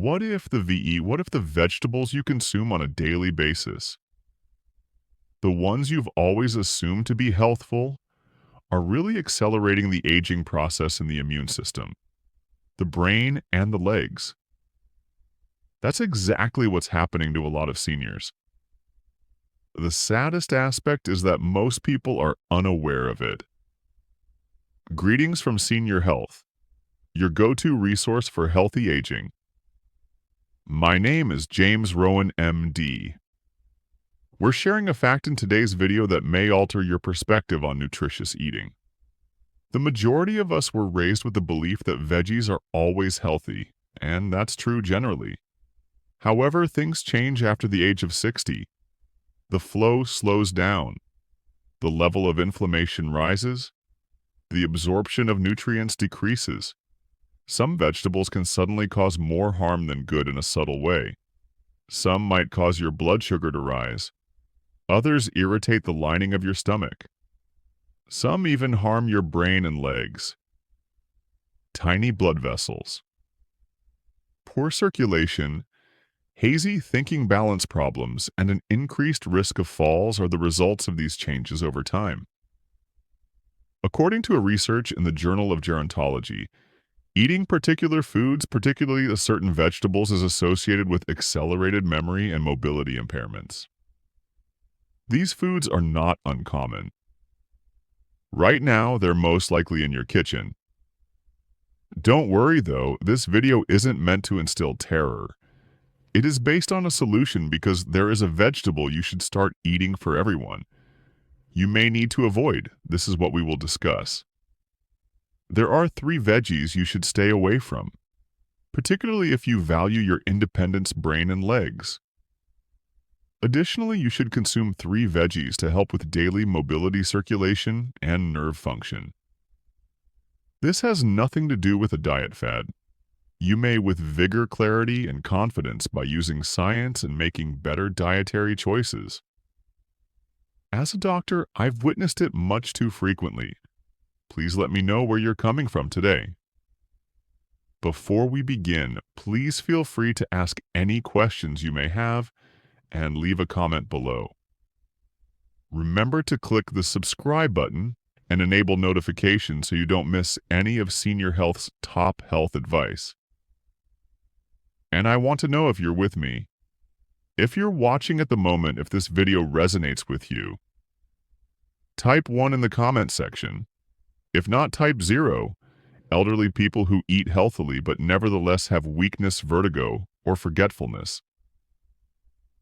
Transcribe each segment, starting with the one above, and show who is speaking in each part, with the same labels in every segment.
Speaker 1: what if the vegetables you consume on a daily basis, the ones you've always assumed to be healthful, are really accelerating the aging process in the immune system, the brain, and the legs? That's exactly what's happening to a lot of seniors. The saddest aspect is that most people are unaware of it. Greetings from Senior Health, your go-to resource for healthy aging. My name is James Rowan, MD. We're sharing a fact in today's video that may alter your perspective on nutritious eating. The majority of us were raised with the belief that veggies are always healthy, and that's true generally. However, things change after the age of 60. The flow slows down, the level of inflammation rises, the absorption of nutrients decreases. Some vegetables can suddenly cause more harm than good in a subtle way. Some might cause your blood sugar to rise. Others irritate the lining of your stomach. Some even harm your brain and legs. Tiny blood vessels, poor circulation, hazy thinking balance problems, and an increased risk of falls are the results of these changes over time. According to a research in the Journal of Gerontology, eating particular foods, particularly certain vegetables, is associated with accelerated memory and mobility impairments. These foods are not uncommon. Right now, they're most likely in your kitchen. Don't worry though, this video isn't meant to instill terror. It is based on a solution because there is a vegetable you should start eating for everyone. You may need to avoid. This is what we will discuss. There are 3 veggies you should stay away from, particularly if you value your independence, brain, and legs. Additionally, you should consume 3 veggies to help with daily mobility, circulation, and nerve function. This has nothing to do with a diet fad. You may with vigor, clarity, and confidence by using science and making better dietary choices. As a doctor, I've witnessed it much too frequently. Please let me know where you're coming from today. Before we begin, please feel free to ask any questions you may have and leave a comment below. Remember to click the subscribe button and enable notifications so you don't miss any of Senior Health's top health advice. And I want to know if you're with me. If you're watching at the moment, if this video resonates with you, type 1 in the comment section. If not, type 0. Elderly people who eat healthily but nevertheless have weakness, vertigo, or forgetfulness.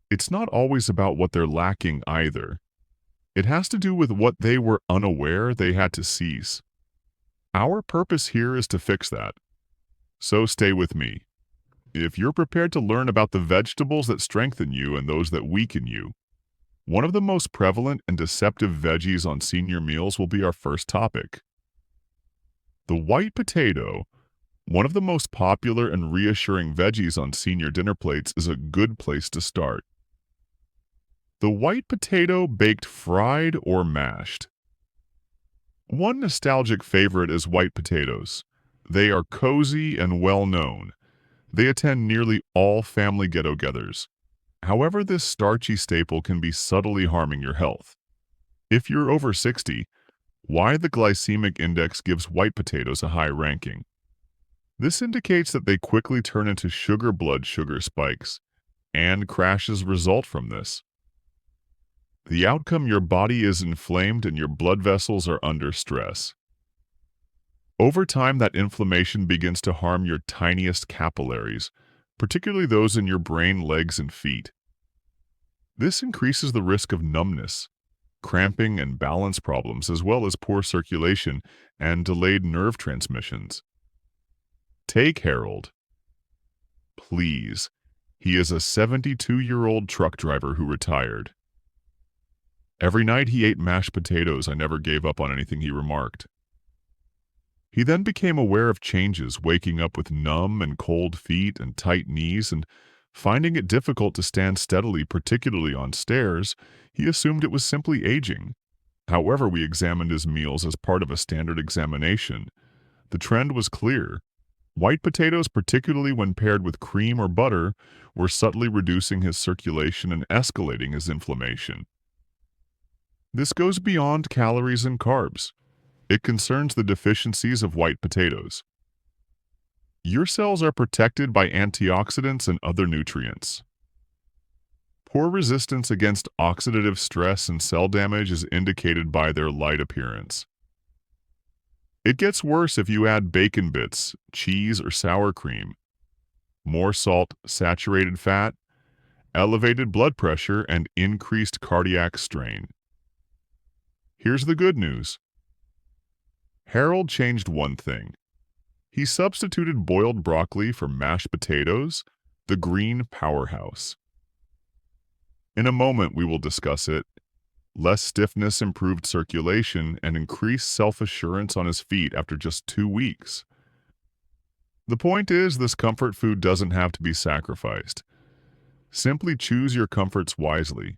Speaker 1: It's not always about what they're lacking either. It has to do with what they were unaware they had to cease. Our purpose here is to fix that. So stay with me. If you're prepared to learn about the vegetables that strengthen you and those that weaken you, one of the most prevalent and deceptive veggies on senior meals will be our first topic. The white potato, one of the most popular and reassuring veggies on senior dinner plates, is a good place to start. The white potato, baked, fried, or mashed. One nostalgic favorite is white potatoes. They are cozy and well-known. They attend nearly all family get-togethers. However, this starchy staple can be subtly harming your health. If you're over 60, why the glycemic index gives white potatoes a high ranking. This indicates that they quickly turn into blood sugar spikes, and crashes result from this. The outcome: your body is inflamed and your blood vessels are under stress. Over time, that inflammation begins to harm your tiniest capillaries, particularly those in your brain, legs, and feet. This increases the risk of numbness, cramping, and balance problems, as well as poor circulation and delayed nerve transmissions. Take Harold. Please. He is a 72-year-old truck driver who retired. Every night he ate mashed potatoes. I never gave up on anything, he remarked. He then became aware of changes, waking up with numb and cold feet and tight knees, and finding it difficult to stand steadily, particularly on stairs. He assumed it was simply aging. However, we examined his meals as part of a standard examination. The trend was clear. White potatoes, particularly when paired with cream or butter, were subtly reducing his circulation and escalating his inflammation. This goes beyond calories and carbs. It concerns the deficiencies of white potatoes. Your cells are protected by antioxidants and other nutrients. Poor resistance against oxidative stress and cell damage is indicated by their light appearance. It gets worse if you add bacon bits, cheese, or sour cream, more salt, saturated fat, elevated blood pressure, and increased cardiac strain. Here's the good news. Harold changed one thing. He substituted boiled broccoli for mashed potatoes, the green powerhouse. In a moment, we will discuss it. Less stiffness, improved circulation, and increased self-assurance on his feet after just 2 weeks. The point is, this comfort food doesn't have to be sacrificed. Simply choose your comforts wisely.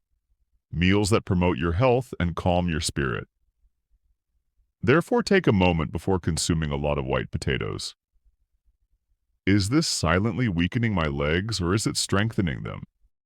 Speaker 1: Meals that promote your health and calm your spirit. Therefore, take a moment before consuming a lot of white potatoes. Is this silently weakening my legs or is it strengthening them?